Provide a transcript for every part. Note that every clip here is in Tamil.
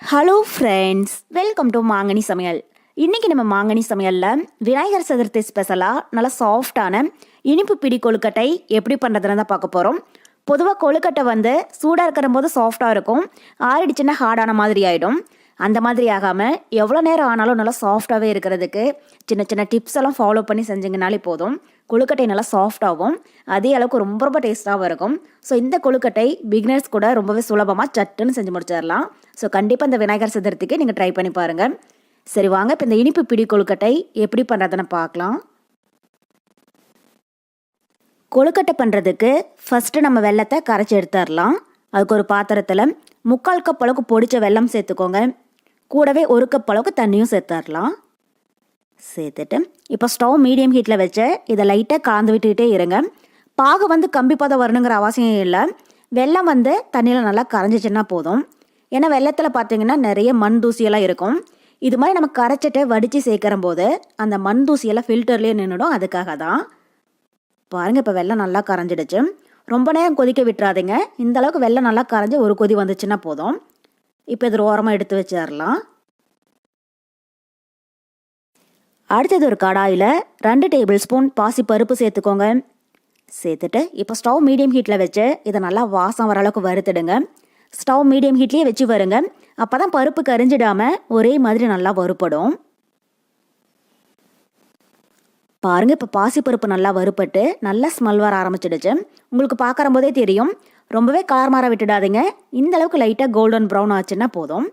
ஹலோ ஃப்ரெண்ட்ஸ், வெல்கம் டு மாங்கனி சமையல். இன்றைக்கி நம்ம மாங்கனி சமையலில் விநாயகர் சதுர்த்தி ஸ்பெஷலாக நல்லா சாஃப்டான இனிப்பு பிடி கொழுக்கட்டை எப்படி பண்ணுறதுன்னு தான் பார்க்க போகிறோம். பொதுவாக கொழுக்கட்டை சூடாக இருக்கிற போது சாஃப்டாக இருக்கும், ஆறிடுச்சுன்னா ஹார்டான மாதிரி ஆகிடும். அந்த மாதிரி ஆகாமல் எவ்வளோ நேரம் ஆனாலும் நல்லா சாஃப்டாகவே இருக்கிறதுக்கு சின்ன சின்ன டிப்ஸ் எல்லாம் ஃபாலோ பண்ணி செஞ்சிங்கனாலே போதும். கொழுக்கட்டை நல்லா சாஃப்டாகவும் அதே அளவுக்கு ரொம்ப ரொம்ப டேஸ்ட்டாகவும் இருக்கும். ஸோ இந்த கொழுக்கட்டை பிகினர்ஸ் கூட ரொம்பவே சுலபமாக சட்டுன்னு செஞ்சு முடிச்சிடலாம். ஸோ கண்டிப்பாக இந்த விநாயகர் சதுர்த்திக்கு நீங்கள் ட்ரை பண்ணி பாருங்கள். சரி வாங்க, இப்போ இந்த இனிப்பு பிடி கொழுக்கட்டை எப்படி பண்ணுறதுன்னு பார்க்கலாம். கொழுக்கட்டை பண்ணுறதுக்கு ஃபஸ்ட்டு நம்ம வெல்லத்தை கரைச்சி எடுத்துடலாம். அதுக்கு ஒரு பாத்திரத்தில் 3/4 கப் அளவுக்கு பொடிச்ச வெல்லம் சேர்த்துக்கோங்க. கூடவே 1 கப் அளவுக்கு தண்ணியும் சேர்த்துடலாம். சேர்த்துட்டு இப்போ ஸ்டவ் மீடியம் ஹீட்டில் வச்சு இதை லைட்டாக கலந்து விட்டுக்கிட்டே இருங்க. பாகு கம்பி பதம் வரணுங்கிற அவசியம் இல்லை. வெல்லம் தண்ணியில் நல்லா கரைஞ்சிச்சின்னா போதும். ஏன்னா வெள்ளத்தில் பார்த்தீங்கன்னா நிறைய மண் தூசியெல்லாம் இருக்கும். இது மாதிரி நம்ம கரைச்சிட்டு வடித்து சேர்க்குற போது அந்த மண் தூசியெல்லாம் ஃபில்டர்லேயே நின்றுடும். அதுக்காக தான் பாருங்கள், இப்போ வெல்லம் நல்லா கரைஞ்சிடுச்சு. ரொம்ப நேரம் கொதிக்க விட்டுறாதீங்க. இந்த அளவுக்கு வெல்லம் நல்லா கரைஞ்சி ஒரு கொதி வந்துச்சுன்னா போதும். இப்போ இது ஓரமாக எடுத்து வச்சிடலாம். அடுத்தது ஒரு கடாயில் 2 டேபிள் ஸ்பூன் பாசிப்பருப்பு சேர்த்துக்கோங்க. சேர்த்துட்டு இப்போ ஸ்டவ் மீடியம் ஹீட்டில் வச்சு இதை நல்லா வாசம் வர அளவுக்கு வறுத்துடுங்க. ஸ்டவ் மீடியம் ஹீட்லேயே வச்சு வருங்க. அப்போ தான் பருப்பு கரிஞ்சிடாமல் ஒரே மாதிரி நல்லா வறுப்படும். பாருங்கள், இப்போ பாசிப்பருப்பு நல்லா வறுப்பட்டு நல்லா ஸ்மெல் வர ஆரம்பிச்சிடுச்சு. உங்களுக்கு பார்க்குற போதே தெரியும். ரொம்பவே கலர் மாற விட்டுடாதீங்க. இந்த அளவுக்கு லைட்டாக கோல்டன் ப்ரௌன் ஆச்சுன்னா போதும்.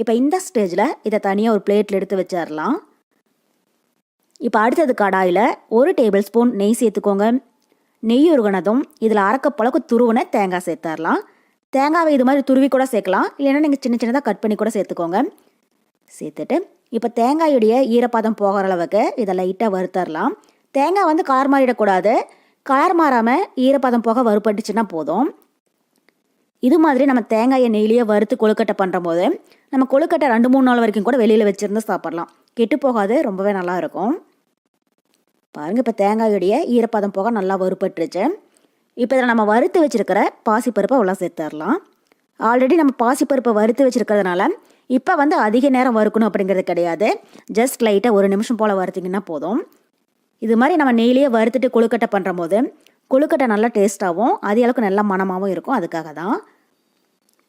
இப்போ இந்த ஸ்டேஜில் இதை தனியாக ஒரு பிளேட்டில் எடுத்து வச்சிடலாம். இப்போ அடுத்தது கடாயில் 1 டேபிள் ஸ்பூன் நெய் சேர்த்துக்கோங்க. நெய் உருகினதும் இதில் 1/2 கப் அளவுக்கு துருவின தேங்காய் சேர்த்துடலாம். தேங்காவை இது மாதிரி துருவி கூட சேர்க்கலாம், இல்லைன்னா நீங்கள் சின்ன சின்னதாக கட் பண்ணி கூட சேர்த்துக்கோங்க. சேர்த்துட்டு இப்போ தேங்காயுடைய ஈரப்பதம் போகிற அளவுக்கு இதை லைட்டாக வறுத்தரலாம். தேங்காய் கலர் மாறிடக்கூடாது. கலர் மாறாமல் ஈரப்பதம் போக வறுப்பட்டுச்சுன்னா போதும். இது மாதிரி நம்ம தேங்காயை நெய்லியே வறுத்து கொழுக்கட்டை பண்ணுற போது நம்ம கொழுக்கட்டை 2-3 நாள் வரைக்கும் கூட வெளியில் வச்சுருந்து சாப்பிட்லாம். கெட்டு போகாது, ரொம்பவே நல்லா இருக்கும். பாருங்கள், இப்போ தேங்காயுடைய ஈரப்பதம் போக நல்லா வறுப்பட்டுருச்சு. இப்போ இதில் நம்ம வறுத்து வச்சுருக்கிற பாசிப்பருப்பை உள்ள சேர்த்துடலாம். ஆல்ரெடி நம்ம பாசிப்பருப்பை வறுத்து வச்சுருக்கிறதுனால இப்போ அதிக நேரம் வறுக்கணும் அப்படிங்கிறது கிடையாது. ஜஸ்ட் லைட்டாக 1 நிமிஷம் போல் வறுத்திங்கன்னா போதும். இது மாதிரி நம்ம நெய்லியே வறுத்துட்டு கொழுக்கட்டை பண்ணுற போது கொழுக்கட்டை நல்லா டேஸ்ட்டாகவும் அதே அளவுக்கு நல்லா மணமாகவும் இருக்கும். அதுக்காக தான்.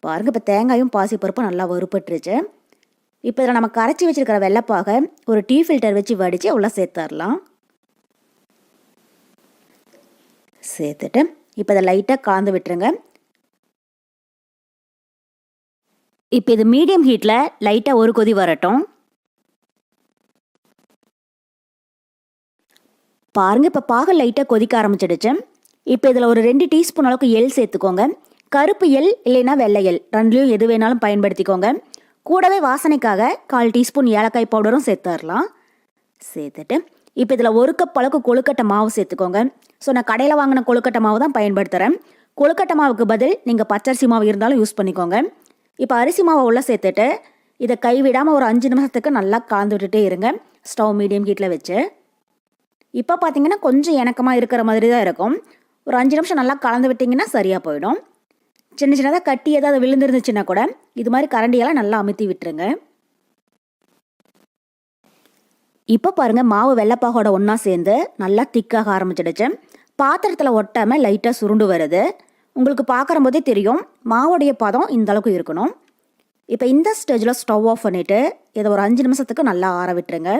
பாருங்கள், இப்போ தேங்காயும் பாசிப்பருப்பும் நல்லா வறுப்பட்டுருச்சு. இப்போ இதில் நம்ம கரைச்சி வச்சுருக்கிற வெள்ளைப்பாக ஒரு டீ ஃபில்டர் வச்சு வடித்து உள்ளே சேர்த்துடலாம். சேர்த்துட்டு இப்போ இதை லைட்டாக கலந்து விட்டுருங்க. இப்போ இது மீடியம் ஹீட்டில் லைட்டாக ஒரு கொதி வரட்டும். பாருங்கள், இப்போ பாகு லைட்டாக கொதிக்க ஆரம்பிச்சிடுச்சு. இப்போ இதில் ஒரு 2 டீஸ்பூன் அளவுக்கு எள் சேர்த்துக்கோங்க. கருப்பு எள் இல்லைன்னா வெள்ளை எள், ரெண்டுலேயும் எது வேணாலும் பயன்படுத்திக்கோங்க. கூடவே வாசனைக்காக 1/4 டீஸ்பூன் ஏலக்காய் பவுடரும் சேர்த்துடலாம். சேர்த்துட்டு இப்போ இதில் 1 கப் அளவுக்கு கொழுக்கட்டை மாவு சேர்த்துக்கோங்க. ஸோ நான் கடையில் வாங்கின கொழுக்கட்டை மாவு தான் பயன்படுத்துகிறேன். கொழுக்கட்டை மாவுக்கு பதில் நீங்கள் பச்சரிசி மாவு இருந்தாலும் யூஸ் பண்ணிக்கோங்க. இப்போ அரிசி மாவை உள்ளே சேர்த்துட்டு இதை கைவிடாமல் ஒரு 5 நிமிஷத்துக்கு நல்லா கலந்து விட்டுட்டே இருங்க, ஸ்டவ் மீடியம் ஹீட்டில் வச்சு. இப்போ பார்த்தீங்கன்னா கொஞ்சம் இணக்கமாக இருக்கிற மாதிரி தான் இருக்கும். ஒரு 5 நிமிஷம் நல்லா கலந்து விட்டிங்கன்னா சரியாக போயிடும். சின்ன சின்னதாக கட்டி ஏதாவது விழுந்துருந்துச்சுன்னா கூட இது மாதிரி கரண்டியெல்லாம் நல்லா அமுத்தி விட்டுருங்க. இப்போ பாருங்கள், மாவு வெள்ளைப்பாகோட ஒன்றா சேர்ந்து நல்லா திக்காக ஆரம்பிச்சிடுச்சு. பாத்திரத்தில் ஒட்டாமல் லைட்டாக சுருண்டு வருது. உங்களுக்கு பார்க்குற போதே தெரியும் மாவுடைய பதம் இந்த அளவுக்கு இருக்கணும். இப்போ இந்த ஸ்டேஜில் ஸ்டவ் ஆஃப் பண்ணிவிட்டு இதை ஒரு 5 நிமிஷத்துக்கு நல்லா ஆற விட்டுருங்க.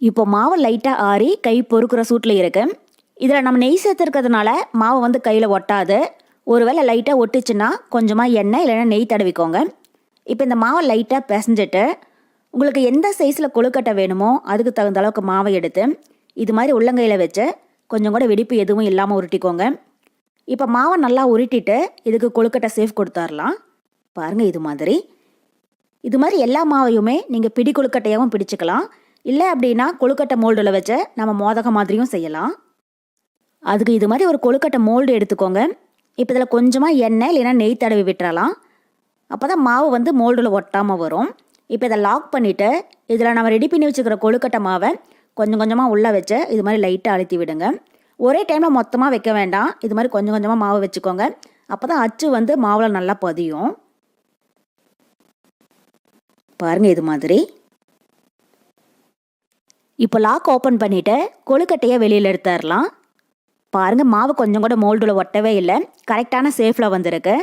இப்போ மாவு லைட்டாக ஆறி கை பொறுக்கிற சூட்டில் இருக்கு. இதில் நம்ம நெய் சேர்த்துருக்கிறதுனால மாவு கையில் ஒட்டாது. ஒருவேளை லைட்டாக ஒட்டுச்சுன்னா கொஞ்சமாக எண்ணெய் இல்லைன்னா நெய் தடவிக்கோங்க. இப்போ இந்த மாவை லைட்டாக பிசைஞ்சிட்டு உங்களுக்கு எந்த சைஸில் கொழுக்கட்டை வேணுமோ அதுக்கு தகுந்த அளவுக்கு மாவை எடுத்து இது மாதிரி உள்ளங்கையில் வச்சு கொஞ்சம் கூட வெடிப்பு எதுவும் இல்லாமல் உருட்டிக்கோங்க. இப்போ மாவை நல்லா உருட்டிட்டு இதுக்கு கொழுக்கட்டை சேஃப் கொடுத்துடலாம். பாருங்கள், இது மாதிரி எல்லா மாவையுமே நீங்கள் பிடி கொழுக்கட்டையாகவும் பிடிச்சிக்கலாம். இல்லை அப்படின்னா கொழுக்கட்டை மோல்டில் வச்சு நம்ம மோதக மாதிரியும் செய்யலாம். அதுக்கு இது மாதிரி ஒரு கொழுக்கட்டை மோல்டு எடுத்துக்கோங்க. இப்போ இதில் கொஞ்சமாக எண்ணெய் இல்லைன்னா நெய் தடவி விட்டுறலாம். அப்போ தான் மாவு மோல்டில் ஒட்டாமல் வரும். இப்போ இதை லாக் பண்ணிவிட்டு இதில் நம்ம ரெடி பண்ணி வச்சுக்கிற கொழுக்கட்டை மாவை கொஞ்சம் கொஞ்சமாக உள்ளே வச்சு இது மாதிரி லைட்டாக அழுத்தி விடுங்க. ஒரே டைமில் மொத்தமாக வைக்க வேண்டாம். இது மாதிரி கொஞ்சம் கொஞ்சமாக மாவு வச்சுக்கோங்க. அப்போ தான் அச்சு மாவில் நல்லா பதியும். பாருங்கள் இது மாதிரி. இப்போ லாக் ஓப்பன் பண்ணிவிட்டு கொழுக்கட்டையை வெளியில் எடுத்துடலாம். பாருங்கள் மாவு கொஞ்சம் கூட மோல்டில் ஒட்டவே இல்லை, கரெக்டான சேஃபில் வந்திருக்கு.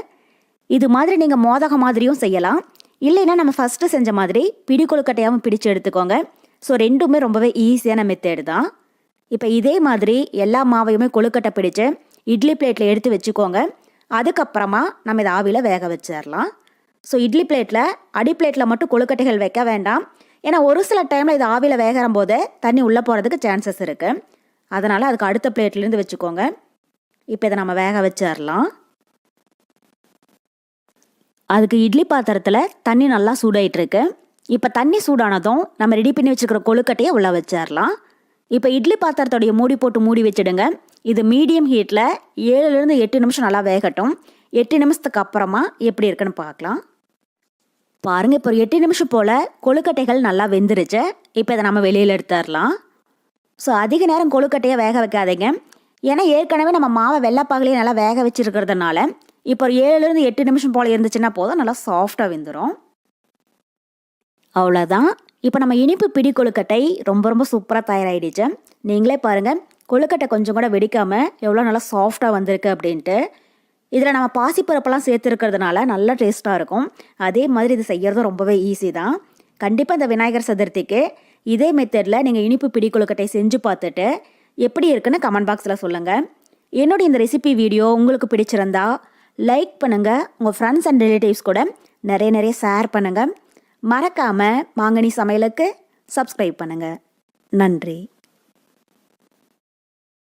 இது மாதிரி நீங்கள் மோதகம் மாதிரியும் செய்யலாம், இல்லைன்னா நம்ம ஃபஸ்ட்டு செஞ்ச மாதிரி பிடி கொழுக்கட்டையாகவும் பிடிச்சு எடுத்துக்கோங்க. ஸோ ரெண்டுமே ரொம்பவே ஈஸியான மெத்தேடு தான். இப்போ இதே மாதிரி எல்லா மாவையுமே கொழுக்கட்டை பிடிச்சு இட்லி பிளேட்டில் எடுத்து வச்சுக்கோங்க. அதுக்கப்புறமா நம்ம இதை ஆவியில் வேக வச்சிடலாம். ஸோ இட்லி பிளேட்டில் அடி பிளேட்டில் மட்டும் கொழுக்கட்டைகள் வைக்க வேண்டாம், ஏன்னா ஒரு சில டைமில் இது ஆவியில் வேகிற போது தண்ணி உள்ளே போகிறதுக்கு சான்சஸ் இருக்குது. அதனால் அதுக்கு அடுத்த பிளேட்லேருந்து வச்சுக்கோங்க. இப்போ இதை நம்ம வேக வச்சிடலாம். அதுக்கு இட்லி பாத்திரத்தில் தண்ணி நல்லா சூடாயிட்ருக்கு. இப்போ தண்ணி சூடானதும் நம்ம ரெடி பண்ணி வச்சுருக்கிற கொழுக்கட்டையை உள்ளே வச்சிடலாம். இப்போ இட்லி பாத்திரத்தோடைய மூடி போட்டு மூடி வச்சுடுங்க. இது மீடியம் ஹீட்டில் 7லேருந்து 8 நிமிஷம் நல்லா வேகட்டும். 8 நிமிஷத்துக்கு அப்புறமா எப்படி இருக்குன்னு பார்க்கலாம். பாருங்கள், இப்போ 8 நிமிஷம் போல் கொழுக்கட்டைகள் நல்லா வெந்துருச்சு. இப்போ இதை நம்ம வெளியில் எடுத்துடலாம். ஸோ அதிக நேரம் கொழுக்கட்டையை வேக வைக்காதீங்க, ஏன்னா ஏற்கனவே நம்ம மாவை வெள்ளைப்பாகலையே நல்லா வேக வச்சுருக்கிறதுனால இப்போ ஒரு 7லேருந்து 8 நிமிஷம் போல் இருந்துச்சுன்னா போதும், நல்லா சாஃப்டாக வெந்துடும். அவ்வளோதான். இப்போ நம்ம இனிப்பு பிடி கொழுக்கட்டை ரொம்ப ரொம்ப சூப்பராக தயாராகிடுச்சு. நீங்களே பாருங்கள், கொழுக்கட்டை கொஞ்சம் கூட வெடிக்காமல் எவ்வளோ நல்லா சாஃப்டாக வந்திருக்கு அப்படின்ட்டு. இதில் நம்ம பாசிப்பருப்பெல்லாம் சேர்த்துருக்கிறதுனால நல்லா டேஸ்ட்டாக இருக்கும். அதே மாதிரி இது செய்கிறதும் ரொம்பவே ஈஸி தான். கண்டிப்பாக இந்த விநாயகர் சதுர்த்திக்கு இதே மெத்தடில் நீங்கள் இனிப்பு பிடி கொழுக்கட்டை செஞ்சு பார்த்துட்டு எப்படி இருக்குன்னு கமெண்ட் பாக்ஸில் சொல்லுங்கள். என்னுடைய இந்த ரெசிபி வீடியோ உங்களுக்கு பிடிச்சிருந்தா லைக் பண்ணுங்கள், உங்கள் ஃப்ரெண்ட்ஸ் அண்ட் ரிலேட்டிவ்ஸ் கூட நிறைய ஷேர் பண்ணுங்கள். மறக்காமல் மாங்கனி சமையலுக்கு சப்ஸ்கிரைப் பண்ணுங்கள். நன்றி.